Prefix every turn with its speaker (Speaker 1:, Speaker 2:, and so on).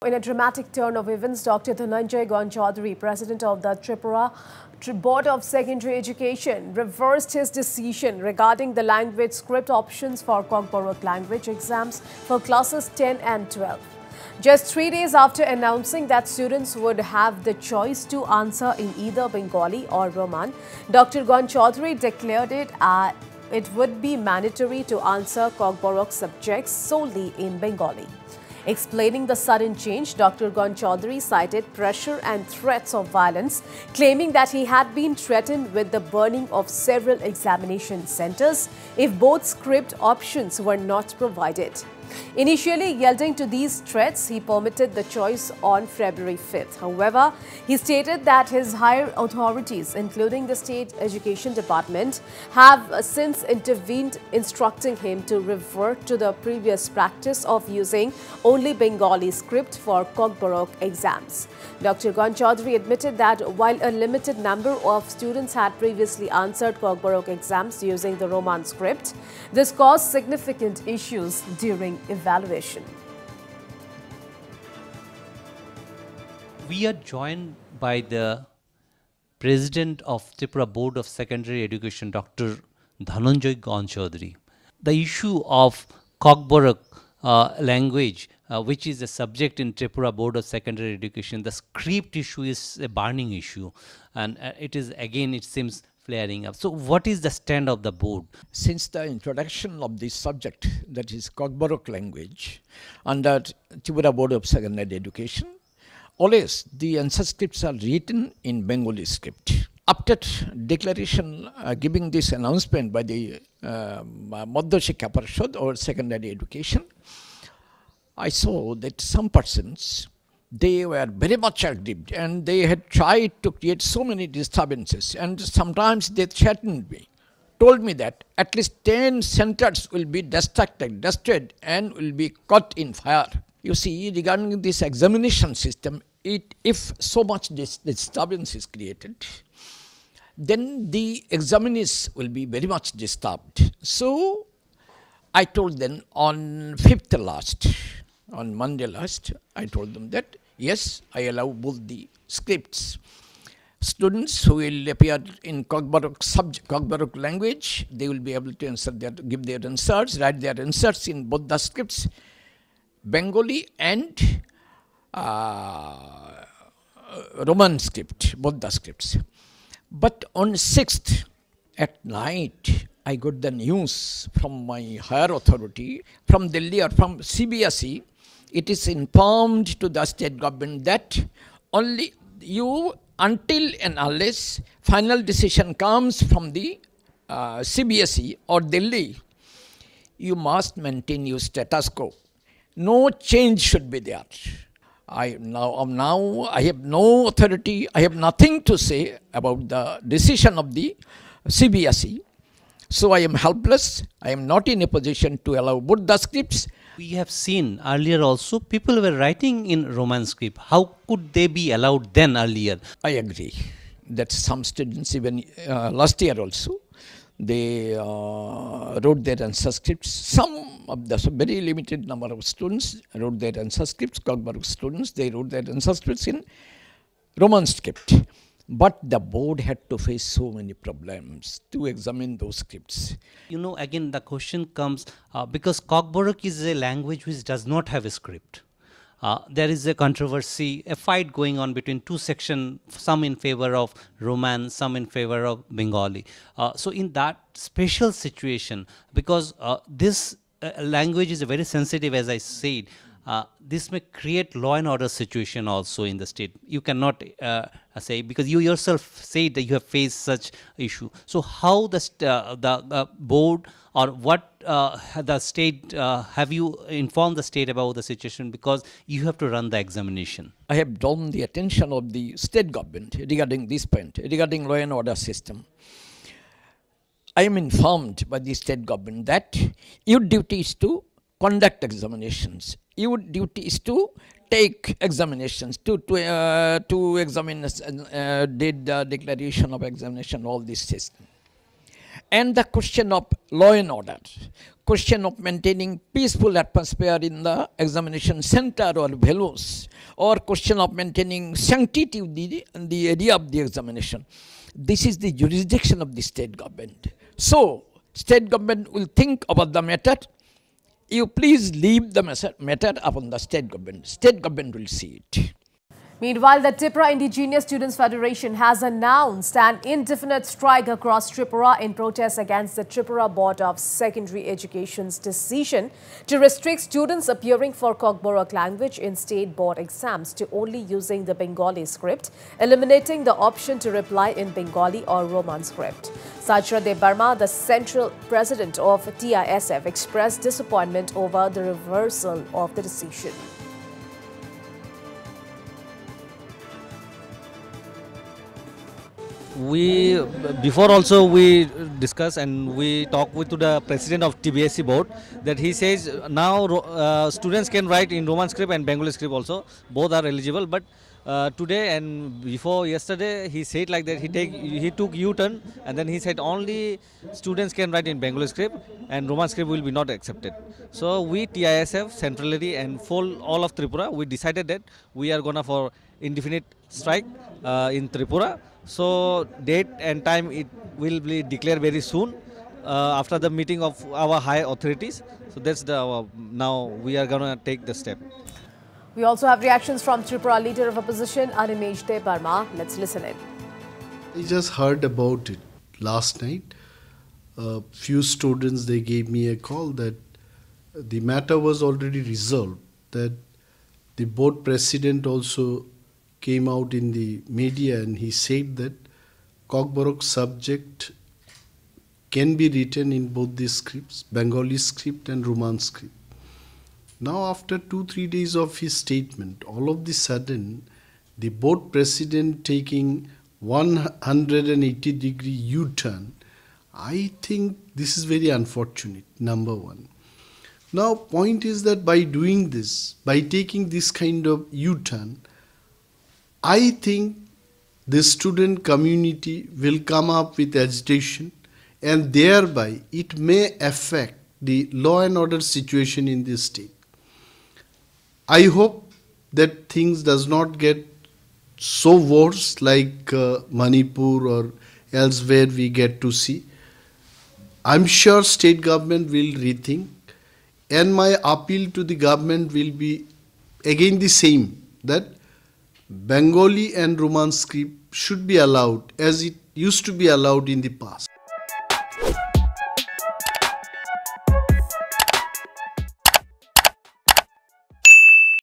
Speaker 1: In a dramatic turn of events, Dr. Dhananjoy Gonchowdhury, president of the Tripura Board of Secondary Education, reversed his decision regarding the language script options for Kokborok language exams for classes 10 and 12. Just 3 days after announcing that students would have the choice to answer in either Bengali or Roman, Dr. Gonchowdhury declared it would be mandatory to answer Kokborok subjects solely in Bengali. Explaining the sudden change, Dr. Gonchowdhury cited pressure and threats of violence, claiming that he had been threatened with the burning of several examination centers if both script options were not provided. Initially yielding to these threats, he permitted the choice on February 5th. However, he stated that his higher authorities, including the State Education Department, have since intervened, instructing him to revert to the previous practice of using only Bengali script for Kokborok exams. Dr. Gonchowdhury admitted that while a limited number of students had previously answered Kokborok exams using the Roman script, this caused significant issues during evaluation.
Speaker 2: We are joined by the President of Tripura Board of Secondary Education, Dr. Dhananjoy Gonchowdhury. The issue of Kokborok language, which is a subject in Tripura Board of Secondary Education, the script issue is a burning issue, and it seems flaring up. So what is the stand of the board?
Speaker 3: Since the introduction of this subject, that is Kokborok language, under Tripura Board of Secondary Education, always the answer scripts are written in Bengali script. After declaration, giving this announcement by the Madhya Shiksha Parishad or Secondary Education, I saw that some persons, they were very much aggrieved and they had tried to create so many disturbances, and sometimes they threatened me, told me that at least 10 centers will be destroyed and will be caught in fire. You see, regarding this examination system, if so much disturbance is created, then the examinees will be very much disturbed. So I told them on Monday last, I told them that yes, I allow both the scripts. Students who will appear in Kokborok language, they will be able to give their answers, write their answers in both the scripts, Bengali and Roman script, both the scripts. But on 6th at night, I got the news from my higher authority, from Delhi or from TBSE. It is informed to the state government that only you, until and unless final decision comes from the TBSE or Delhi, you must maintain your status quo. No change should be there. Now I have no authority, I have nothing to say about the decision of the TBSE. So I am helpless. I am not in a position to allow both the scripts.
Speaker 2: We have seen earlier also people were writing in Roman script. How could they be allowed then earlier?
Speaker 3: I agree that some students, even last year also, they wrote their answer scripts. Some of the very limited number of students wrote their answer scripts. Kokborok students, they wrote their answer scripts in Roman script. But the board had to face so many problems to examine those scripts.
Speaker 2: You know, again, the question comes because Kokborok is a language which does not have a script. There is a controversy, a fight going on between two sections, some in favor of Roman, some in favor of Bengali. So in that special situation, because this language is very sensitive, as I said, this may create law and order situation also in the state. You cannot say, because you yourself say that you have faced such issue. So how the board or what the state, have you informed the state about the situation, because you have to run the examination?
Speaker 3: I have drawn the attention of the state government regarding this point, regarding law and order system. I am informed by the state government that your duty is to conduct examinations. Your duty is to take examinations, to examine, did the declaration of examination, all this system. And the question of law and order, question of maintaining peaceful atmosphere in the examination center or venues, or question of maintaining sanctity of the area of the examination. This is the jurisdiction of the state government. So, state government will think about the matter. You please leave the matter upon the state government. State government will see it.
Speaker 1: Meanwhile, the Tripura Indigenous Students Federation has announced an indefinite strike across Tripura in protest against the Tripura Board of Secondary Education's decision to restrict students appearing for Kokborok language in state board exams to only using the Bengali script, eliminating the option to reply in Bengali or Roman script. Sajrade Barma, the central president of TISF, expressed disappointment over the reversal of the decision.
Speaker 2: Before also we discuss and we talk with to the president of TBSE board that he says now students can write in Roman script and Bengali script also, both are eligible, but today and before yesterday he said like that he took U-turn and then he said only students can write in Bengali script and Roman script will be not accepted. So we TISF centrally and all of Tripura, we decided that we are gonna for indefinite strike in Tripura. So date and time it will be declared very soon after the meeting of our high authorities. So that's the now we are gonna take the step.
Speaker 1: We also have reactions from Tripura Leader of Opposition Animesh De Barma. Let's listen in.
Speaker 4: I just heard about it last night. A few students, they gave me a call that the matter was already resolved, that the board president also came out in the media and he said that Kokborok subject can be written in both the scripts, Bengali script and Roman script. Now after 2-3 days of his statement, all of the sudden the board president taking 180-degree U-turn, I think this is very unfortunate, number one. Now point is that by doing this, by taking this kind of U-turn, I think the student community will come up with agitation and thereby it may affect the law and order situation in this state. I hope that things does not get so worse like Manipur or elsewhere we get to see. I'm sure state government will rethink and my appeal to the government will be again the same, that Bengali and Roman script should be allowed as it used to be allowed in the past.